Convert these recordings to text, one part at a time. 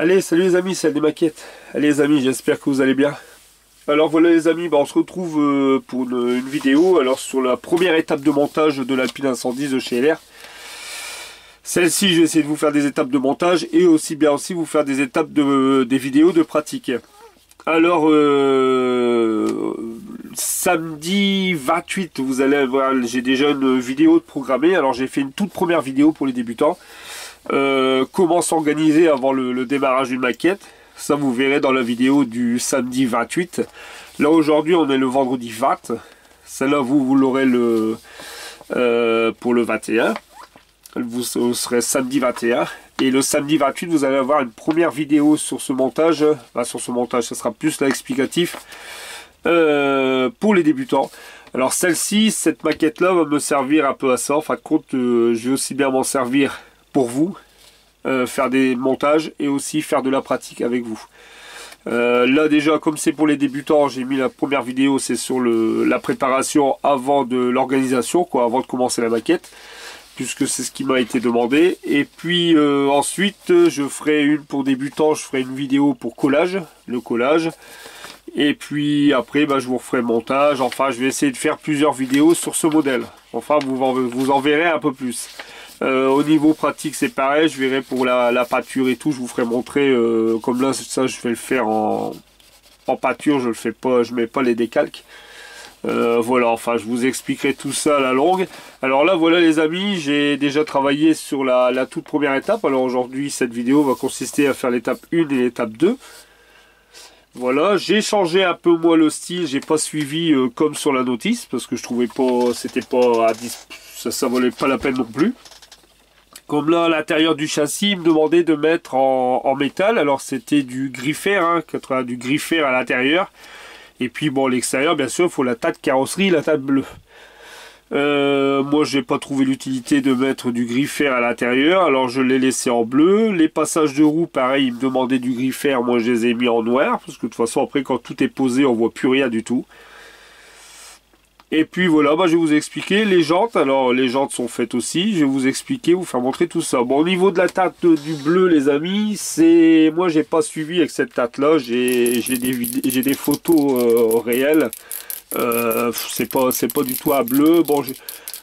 Allez, salut les amis, c'est des maquettes. Allez les amis, j'espère que vous allez bien. Alors voilà les amis, on se retrouve pour une vidéo alors sur la première étape de montage de l'Alpine 110 de chez LR. Celle-ci, je vais essayer de vous faire des étapes de montage et aussi bien aussi vous faire des étapes des vidéos de pratique. Alors samedi 28, vous allez voir, j'ai déjà une vidéo de programmée. Alors j'ai fait une toute première vidéo pour les débutants. Comment s'organiser avant le démarrage d'une maquette. Ça vous verrez dans la vidéo du samedi 28. Là aujourd'hui on est le vendredi 20. Celle-là vous l'aurez pour le 21. Vous serez samedi 21. Et le samedi 28 vous allez avoir une première vidéo sur ce montage. Sur ce montage ça sera plus l'explicatif pour les débutants. Alors celle-ci, cette maquette là va me servir un peu à ça. En fin de compte je vais aussi bien m'en servir pour vous, faire des montages et aussi faire de la pratique avec vous. Là déjà, comme c'est pour les débutants, j'ai mis la première vidéo, c'est sur la préparation avant de l'organisation, avant de commencer la maquette, puisque c'est ce qui m'a été demandé. Et puis ensuite, je ferai une pour débutants, je ferai une vidéo pour le collage. Et puis après, je vous referai montage. Enfin, je vais essayer de faire plusieurs vidéos sur ce modèle. Enfin, vous en verrez un peu plus. Au niveau pratique c'est pareil, je verrai pour la pâture et tout, je vous ferai montrer, comme là ça je vais le faire en pâture, je le fais pas, je mets pas les décalques. Voilà, enfin je vous expliquerai tout ça à la longue. Alors là voilà les amis, j'ai déjà travaillé sur la toute première étape. Alors aujourd'hui cette vidéo va consister à faire l'étape 1 et l'étape 2. Voilà, j'ai changé un peu moi le style, j'ai pas suivi comme sur la notice, parce que je trouvais pas, c'était pas à 10, ça valait pas la peine non plus. Comme là, à l'intérieur du châssis, il me demandait de mettre en métal. Alors, c'était du griffer, du griffer à l'intérieur. Et puis, bon, l'extérieur, bien sûr, il faut la tas de carrosserie, la tas de bleu. Moi, j'ai pas trouvé l'utilité de mettre du griffer à l'intérieur. Alors, je l'ai laissé en bleu. Les passages de roue, pareil, il me demandait du griffer. Moi, je les ai mis en noir. Parce que de toute façon, après, quand tout est posé, on voit plus rien du tout. Et puis voilà, je vais vous expliquer les jantes. Alors les jantes sont faites aussi. Je vais vous expliquer, vous faire montrer tout ça. Bon, au niveau de la teinte du bleu, les amis, moi j'ai pas suivi avec cette teinte là. J'ai des photos réelles. C'est pas du tout un bleu. Bon,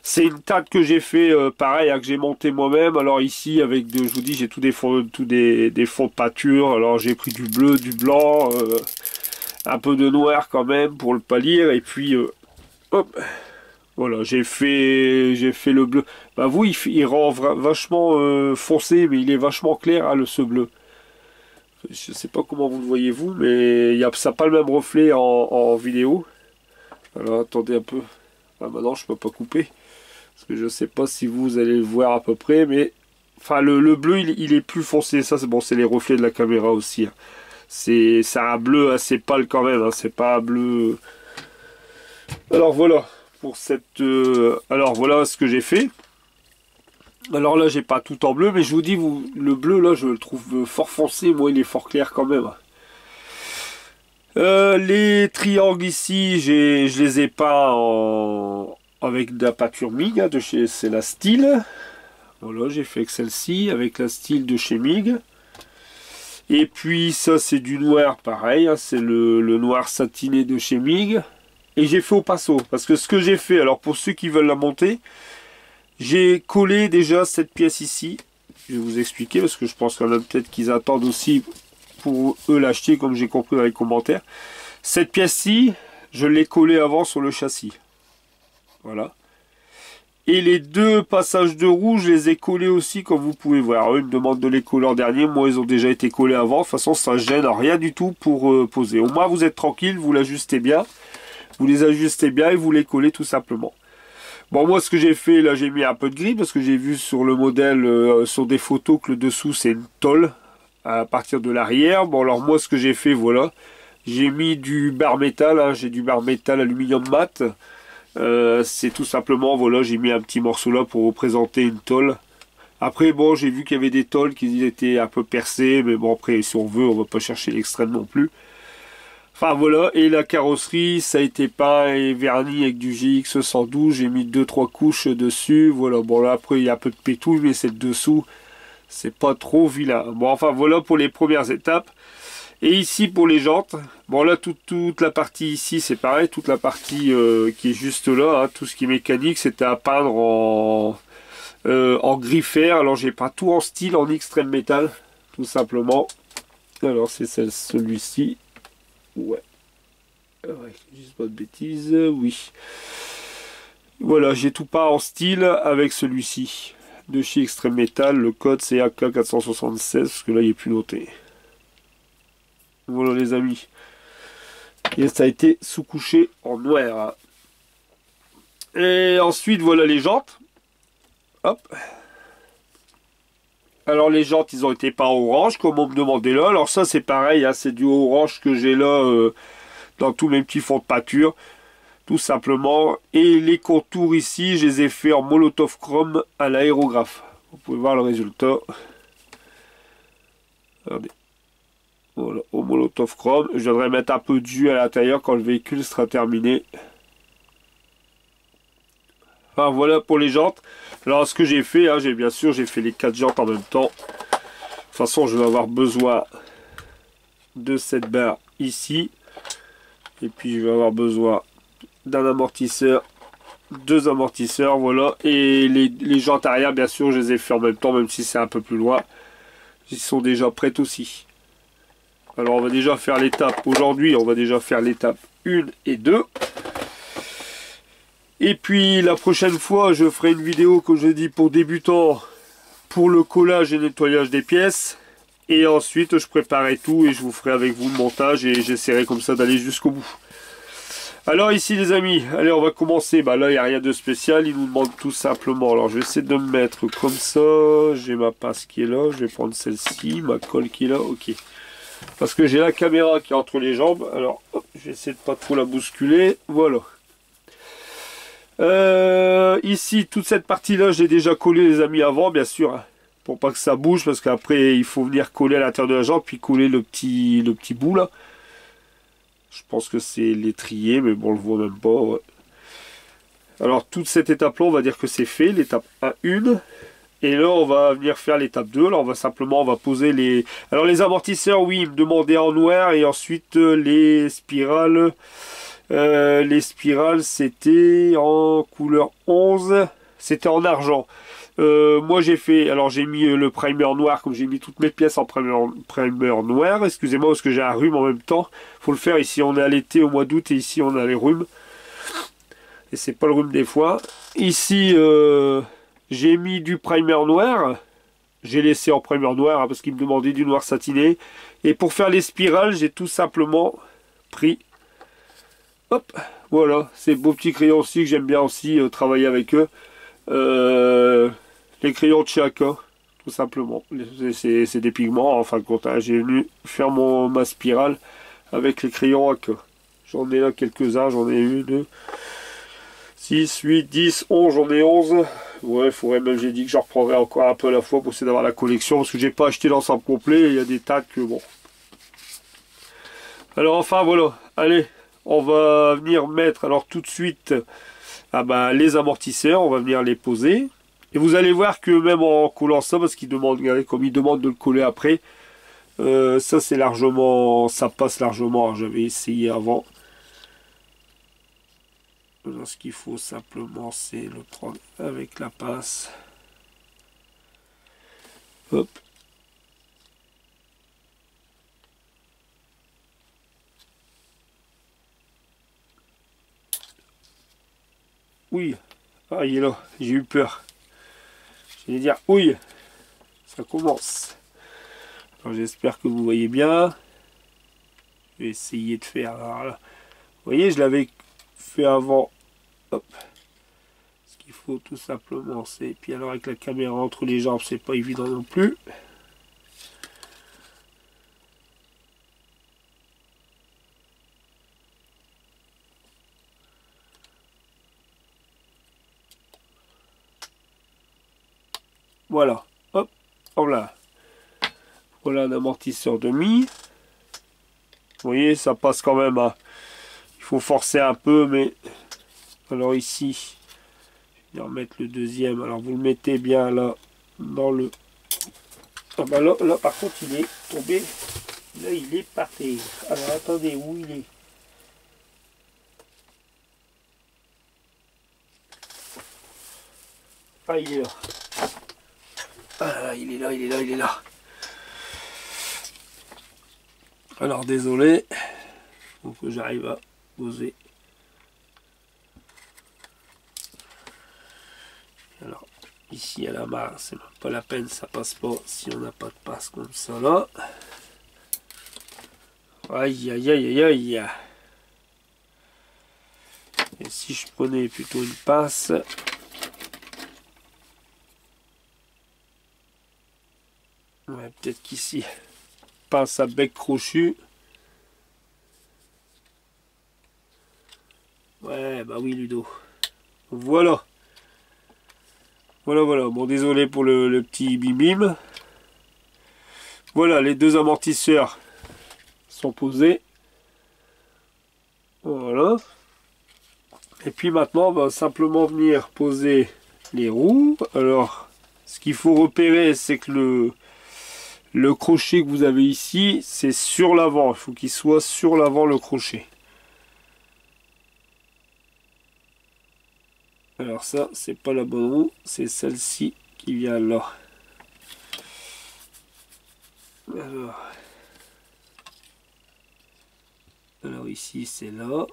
c'est une teinte que j'ai fait pareil, que j'ai monté moi-même. Alors ici avec je vous dis, j'ai des fonds de pâture. Alors j'ai pris du bleu, du blanc, un peu de noir quand même pour le pâlir. Et puis hop, voilà, j'ai fait le bleu. Vous, il rend vachement foncé, mais il est vachement clair, ce bleu. Je sais pas comment vous le voyez vous, mais ça n'a pas le même reflet en vidéo. Alors attendez un peu. Maintenant je peux pas couper, parce que je sais pas si vous allez le voir à peu près, mais enfin le bleu il est plus foncé. Ça c'est bon, c'est les reflets de la caméra aussi. C'est un bleu assez pâle quand même. C'est pas un bleu. Alors voilà pour cette alors voilà ce que j'ai fait. Alors là j'ai pas tout en bleu, mais je vous dis, le bleu là je le trouve fort foncé. Moi il est fort clair quand même. Les triangles ici je les ai pas avec de la pâture MIG de chez, c'est la Style. Voilà, j'ai fait avec celle-ci avec la Style de chez MIG. Et puis ça c'est du noir pareil, c'est le noir satiné de chez MIG. Et j'ai fait au pinceau, parce que ce que j'ai fait, alors pour ceux qui veulent la monter, j'ai collé déjà cette pièce ici. Je vais vous expliquer, parce que je pense qu'il y en a peut-être qu'ils attendent aussi pour eux l'acheter, comme j'ai compris dans les commentaires. Cette pièce-ci, je l'ai collée avant sur le châssis. Voilà. Et les deux passages de roue, je les ai collés aussi, comme vous pouvez voir. Eux, ils me demandent de les coller en dernier. Moi, ils ont déjà été collés avant. De toute façon, ça ne gêne rien du tout pour poser. Au moins, vous êtes tranquille, vous l'ajustez bien. Vous les ajustez bien et vous les collez tout simplement. Bon, moi ce que j'ai fait là, j'ai mis un peu de gris parce que j'ai vu sur le modèle, sur des photos, que le dessous c'est une tôle à partir de l'arrière. Bon, alors moi ce que j'ai fait, voilà, j'ai mis du bar métal, j'ai du bar métal aluminium mat. C'est tout simplement, voilà, j'ai mis un petit morceau là pour représenter une tôle. Après bon, j'ai vu qu'il y avait des tôles qui étaient un peu percées, mais bon après si on veut, on va pas chercher l'extrême non plus. Enfin voilà, et la carrosserie, ça a été peint et verni avec du GX 112, j'ai mis 2-3 couches dessus, voilà, bon là après il y a un peu de pétouille, mais c'est dessous, c'est pas trop vilain. Bon, enfin, voilà pour les premières étapes. Et ici, pour les jantes, bon, là, toute la partie ici, c'est pareil. Toute la partie qui est juste là, hein, tout ce qui est mécanique, c'était à peindre en gris fer. Alors, j'ai pas tout en style, en extrême métal, tout simplement. Alors, c'est celui-ci. Ouais. Ouais, juste pas de bêtises. Oui. Voilà, j'ai tout peint en style avec celui-ci. De chez Extreme Metal. Le code, c'est AK476, parce que là, il est plus noté. Voilà les amis. Et ça a été sous-couché en noir. Et ensuite voilà les jantes. Hop. Alors les jantes ils ont été peints orange comme on me demandait là. Alors ça c'est pareil, hein, c'est du orange que j'ai là dans tous mes petits fonds de peinture. Tout simplement. Et les contours ici je les ai fait en molotov chrome à l'aérographe. Vous pouvez voir le résultat. Regardez. Voilà, au molotov chrome. Je viendrai mettre un peu de jus à l'intérieur quand le véhicule sera terminé. Enfin, voilà pour les jantes. Alors ce que j'ai fait, hein, bien sûr j'ai fait les 4 jantes en même temps. De toute façon je vais avoir besoin de cette barre ici. Et puis je vais avoir besoin d'un amortisseur. 2 amortisseurs, voilà. Et les jantes arrière, bien sûr, je les ai fait en même temps, même si c'est un peu plus loin. Ils sont déjà prêtes aussi. Alors on va déjà faire l'étape, aujourd'hui on va déjà faire l'étape 1 et 2. Et puis la prochaine fois je ferai une vidéo, comme je dis, pour débutants, pour le collage et nettoyage des pièces. Et ensuite je préparerai tout et je vous ferai avec vous le montage et j'essaierai comme ça d'aller jusqu'au bout. Alors ici les amis, allez on va commencer. Bah là il n'y a rien de spécial, il nous demande tout simplement. Alors je vais essayer de me mettre comme ça, j'ai ma pince qui est là, je vais prendre celle-ci, ma colle qui est là, ok. Parce que j'ai la caméra qui est entre les jambes. Alors, hop, je vais essayer de pas trop la bousculer. Voilà. Ici, toute cette partie-là, j'ai déjà collé les amis avant, bien sûr. Hein, pour pas que ça bouge, parce qu'après, il faut venir coller à l'intérieur de la jambe, puis coller le petit bout, là. Je pense que c'est l'étrier, mais bon, on le voit même pas. Ouais. Alors, toute cette étape-là, on va dire que c'est fait. L'étape 1. Et là, on va venir faire l'étape 2. Là, on va poser les... Alors, les amortisseurs, oui, ils me demandaient en noir. Et ensuite, les spirales. Les spirales, c'était en couleur 11. C'était en argent. Moi, j'ai fait... Alors, j'ai mis le primer noir, comme j'ai mis toutes mes pièces en primer noir. Excusez-moi, parce que j'ai un rhume en même temps. Faut le faire. Ici, on est à l'été, au mois d'août. Et ici, on a les rhumes. Et c'est pas le rhume des fois. Ici... j'ai mis du primer noir. J'ai laissé en primer noir hein, parce qu'il me demandait du noir satiné. Et pour faire les spirales, j'ai tout simplement pris... Hop, voilà, ces beaux petits crayons aussi que j'aime bien aussi travailler avec eux. Les crayons de chez AK, tout simplement. C'est des pigments, en fin de compte. Hein. J'ai venu faire ma spirale avec les crayons AK. J'en ai là quelques-uns, j'en ai eu 2... 6, 8, 10, 11, j'en ai 11. Ouais, il faudrait même, j'ai dit que j'en reprendrai encore un peu à la fois pour essayer d'avoir la collection. Parce que j'ai pas acheté l'ensemble complet. Il y a des tas que bon. Alors enfin, voilà. Allez, on va venir mettre alors tout de suite les amortisseurs. On va venir les poser. Et vous allez voir que même en collant ça, parce qu'il demande, regardez, comme il demande de le coller après. Ça c'est largement, ça passe largement. J'avais essayé avant. Ce qu'il faut simplement c'est le prendre avec la pince. Hop. Oui. Ah il est là. J'ai eu peur. J'allais dire oui. Ça commence. Alors j'espère que vous voyez bien. Je vais essayer de faire. Alors, là. Vous voyez je l'avais fait avant. Hop. Ce qu'il faut tout simplement c'est... Puis alors avec la caméra entre les jambes c'est pas évident non plus. Voilà. Hop. Voilà. Voilà un amortisseur demi. Vous voyez ça passe quand même à... Il faut forcer un peu mais... Alors ici... Je vais remettre le deuxième. Alors vous le mettez bien là dans le Ah bah là, par contre, il est tombé. Là, il est par terre. Alors, attendez, où il est? Ah, il est là. Ah, il est là, il est là, il est là. Alors, désolé. Faut que j'arrive à poser. Alors, ici, à la barre, c'est même pas la peine, ça passe pas si on n'a pas de passe comme ça, là. Aïe, aïe, aïe, aïe, aïe. Et si je prenais plutôt une passe... Ouais, peut-être qu'ici, passe à bec crochu. Ouais, bah oui, Ludo. Voilà. Voilà, voilà. Bon, désolé pour le petit bim-bim. Voilà, les deux amortisseurs sont posés. Voilà. Et puis maintenant, on va simplement venir poser les roues. Alors, ce qu'il faut repérer, c'est que le crochet que vous avez ici, c'est sur l'avant. Il faut qu'il soit sur l'avant, le crochet. Alors ça, c'est pas la bonne roue, c'est celle-ci qui vient là. Alors ici, c'est là.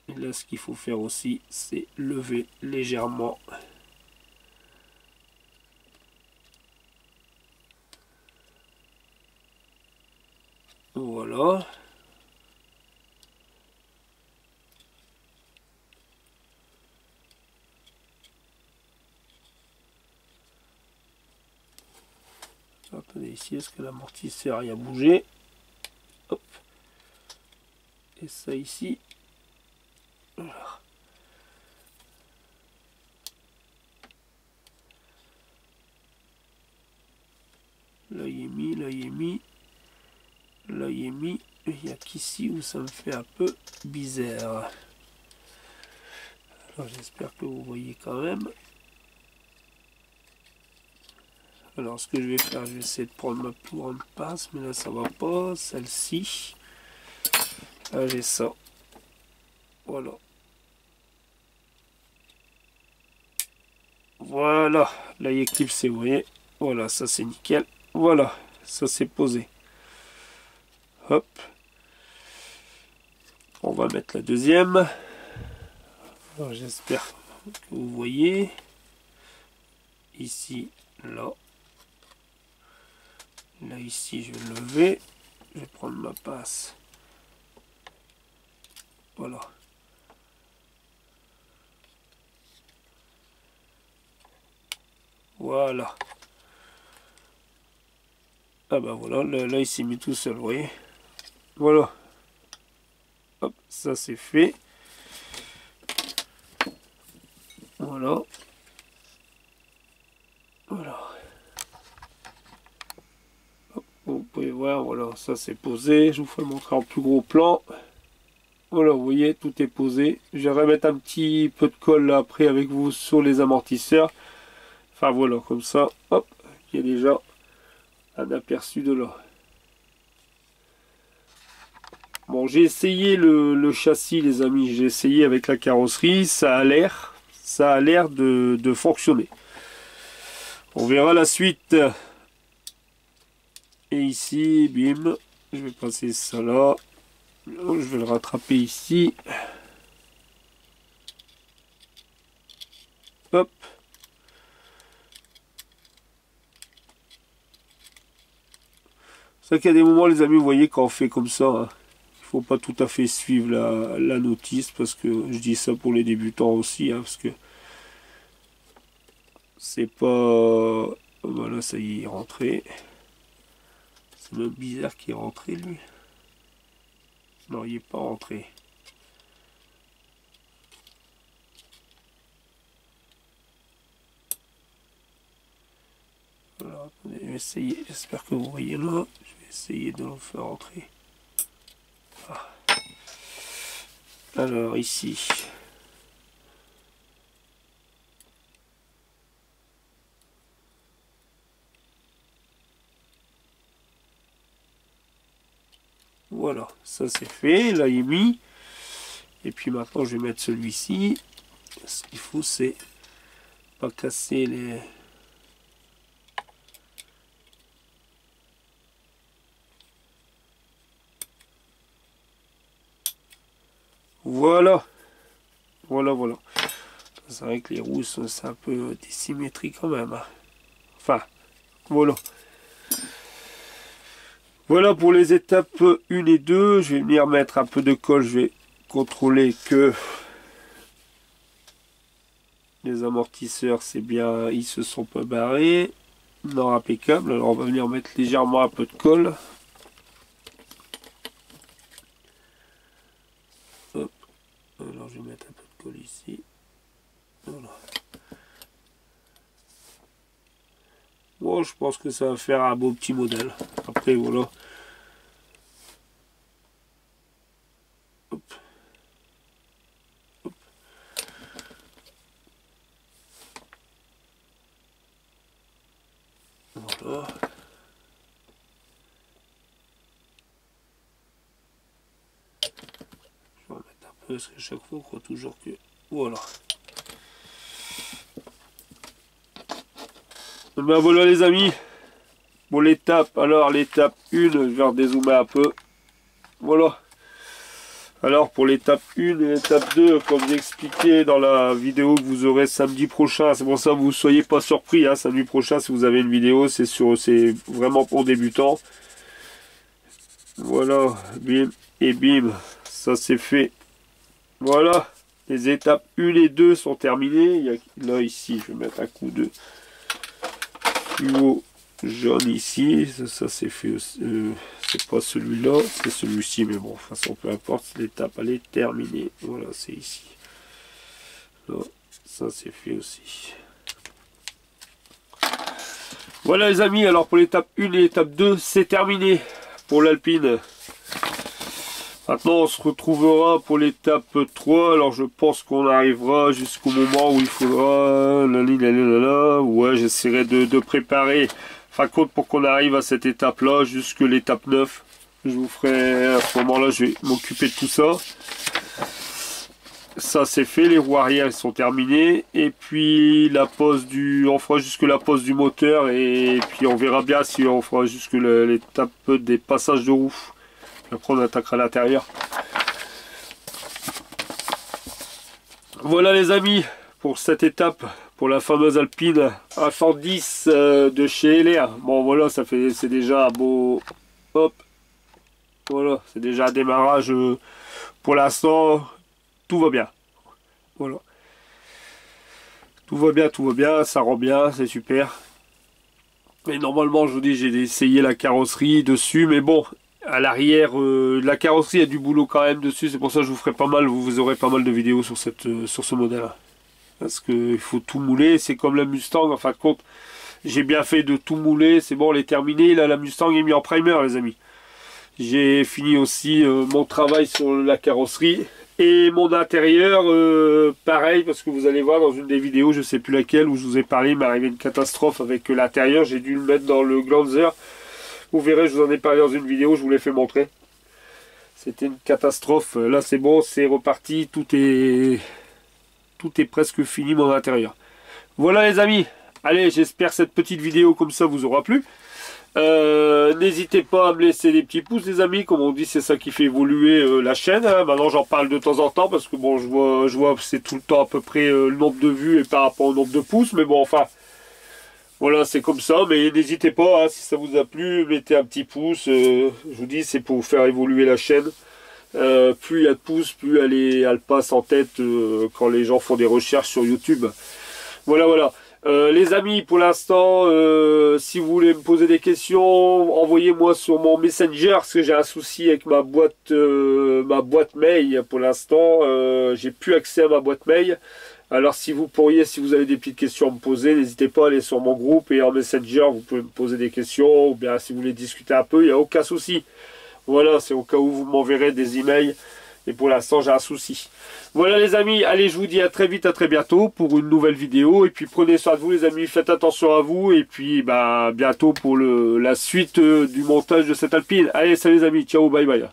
Et là, ce qu'il faut faire aussi, c'est lever légèrement. Voilà. Attendez ici, est-ce que l'amortisseur a bougé? Hop. Et ça ici. Voilà. Là, il est mis, là, il est mis. Là, il est mis. Il n'y a qu'ici où ça me fait un peu bizarre. Alors, j'espère que vous voyez quand même. Alors, ce que je vais faire, je vais essayer de prendre ma plus grande passe, mais là, ça va pas. Celle-ci. Là, j'ai ça. Voilà. Voilà. Là, il est clipsé, vous voyez. Voilà, ça, c'est nickel. Voilà, ça, c'est posé. Hop. On va mettre la deuxième. Alors, j'espère que vous voyez. Ici, là. Là, ici, je vais lever. Je vais prendre ma passe. Voilà. Voilà. Ah bah voilà, là il s'est mis tout seul, vous voyez. Voilà. Hop, ça c'est fait. Voilà. Voilà. Hop, vous pouvez voir, voilà, ça c'est posé. Je vous fais montrer en plus gros plan. Voilà, vous voyez, tout est posé. Je vais remettre un petit peu de colle là, après avec vous sur les amortisseurs. Enfin voilà, comme ça, hop, il y a déjà un aperçu de là. Bon, j'ai essayé le châssis, les amis. J'ai essayé avec la carrosserie. Ça a l'air de fonctionner. On verra la suite. Et ici, bim, je vais passer ça là. Je vais le rattraper ici. Hop. C'est vrai qu'il y a des moments, les amis, vous voyez, quand on fait comme ça, hein, il faut pas tout à fait suivre la notice, parce que je dis ça pour les débutants aussi, hein, parce que c'est pas... Voilà, ça y est, il est rentré. C'est même bizarre qu'il est rentré, lui. Non, il n'est pas rentré. Alors, attendez, je vais essayer. J'espère que vous voyez là. Je vais essayer de le faire rentrer. Ah. Alors, ici. Voilà, ça c'est fait, là il est mis. Et puis maintenant je vais mettre celui-ci. Ce qu'il faut c'est pas casser les... Voilà. Voilà. C'est vrai que les roues c'est un peu dissymétrie quand même. Enfin, voilà. Voilà pour les étapes 1 et 2. Je vais venir mettre un peu de colle. Je vais contrôler que les amortisseurs, c'est bien, ils se sont pas barrés. Non, impeccable. Alors on va venir mettre légèrement un peu de colle. Hop. Alors je vais mettre un peu de colle ici. Voilà. Bon, je pense que ça va faire un beau petit modèle. Après, voilà. Hop. Hop. Voilà. Je vais en mettre un peu parce que chaque fois on croit toujours que... Voilà. Ben voilà les amis. Pour l'étape, alors l'étape 1, je vais redézoomer un peu. Voilà. Alors pour l'étape 1 et l'étape 2, comme j'ai expliqué dans la vidéo que vous aurez samedi prochain, c'est pour ça que vous ne soyez pas surpris, hein, samedi prochain si vous avez une vidéo, c'est vraiment pour débutants. Voilà, bim et bim, ça c'est fait. Voilà, les étapes 1 et 2 sont terminées. Il y a, là ici, je vais mettre un coup de fluo jaune ici, ça c'est fait aussi. C'est pas celui-là, c'est celui-ci, mais bon, de toute façon, peu importe, l'étape elle est terminée. Voilà, c'est ici. Là, ça c'est fait aussi. Voilà les amis, alors pour l'étape 1 et l'étape 2, c'est terminé pour l'Alpine. Maintenant, on se retrouvera pour l'étape 3. Alors, je pense qu'on arrivera jusqu'au moment où il faudra... Ouais, j'essaierai de préparer... Enfin, compte pour qu'on arrive à cette étape-là, jusque l'étape 9. Je vous ferai... À ce moment-là, je vais m'occuper de tout ça. Ça, c'est fait. Les roues arrière, elles sont terminées. Et puis, la pose du... On fera jusque la pose du moteur. Et puis, on verra bien si on fera jusque l'étape des passages de roues. Après on attaquera l'intérieur. Voilà les amis pour cette étape, pour la fameuse Alpine A110 de chez LR. Bon voilà, c'est déjà un beau... Hop. Voilà, c'est déjà un démarrage. Pour l'instant, tout va bien. Voilà. Tout va bien, ça rend bien, c'est super. Mais normalement, je vous dis, j'ai essayé la carrosserie dessus, mais bon... À l'arrière, la carrosserie a du boulot quand même dessus, c'est pour ça que je vous ferai pas mal, vous aurez pas mal de vidéos sur ce modèle. Parce qu'il faut tout mouler, c'est comme la Mustang, en fin de compte, j'ai bien fait de tout mouler, c'est bon, elle est terminée, là la Mustang est mise en primer les amis. J'ai fini aussi mon travail sur la carrosserie, et mon intérieur, pareil, parce que vous allez voir dans une des vidéos, je sais plus laquelle, où je vous ai parlé, il m'est arrivé une catastrophe avec l'intérieur, j'ai dû le mettre dans le Glanzer. Vous verrez, je vous en ai parlé dans une vidéo, je vous l'ai fait montrer. C'était une catastrophe. Là, c'est bon, c'est reparti. Tout est presque fini, mon intérieur. Voilà, les amis. Allez, j'espère que cette petite vidéo comme ça vous aura plu. N'hésitez pas à me laisser des petits pouces, les amis. Comme on dit, c'est ça qui fait évoluer la chaîne. Hein. Maintenant, j'en parle de temps en temps parce que bon, je vois que c'est tout le temps à peu près le nombre de vues et par rapport au nombre de pouces. Mais bon, enfin... Voilà, c'est comme ça, mais n'hésitez pas, hein, si ça vous a plu, mettez un petit pouce. Je vous dis, c'est pour faire évoluer la chaîne. Plus il y a de pouces, plus elle passe en tête quand les gens font des recherches sur YouTube. Voilà. Les amis, pour l'instant, si vous voulez me poser des questions, envoyez-moi sur mon Messenger, parce que j'ai un souci avec ma boîte mail. Pour l'instant, j'ai plus accès à ma boîte mail. Alors si vous avez des petites questions à me poser, n'hésitez pas à aller sur mon groupe et en Messenger, vous pouvez me poser des questions, ou bien si vous voulez discuter un peu, il n'y a aucun souci. Voilà, c'est au cas où vous m'enverrez des emails, et pour l'instant j'ai un souci. Voilà les amis, allez je vous dis à très vite, à très bientôt pour une nouvelle vidéo, et puis prenez soin de vous les amis, faites attention à vous, et puis bientôt pour la suite du montage de cette Alpine. Allez salut les amis, ciao, bye bye.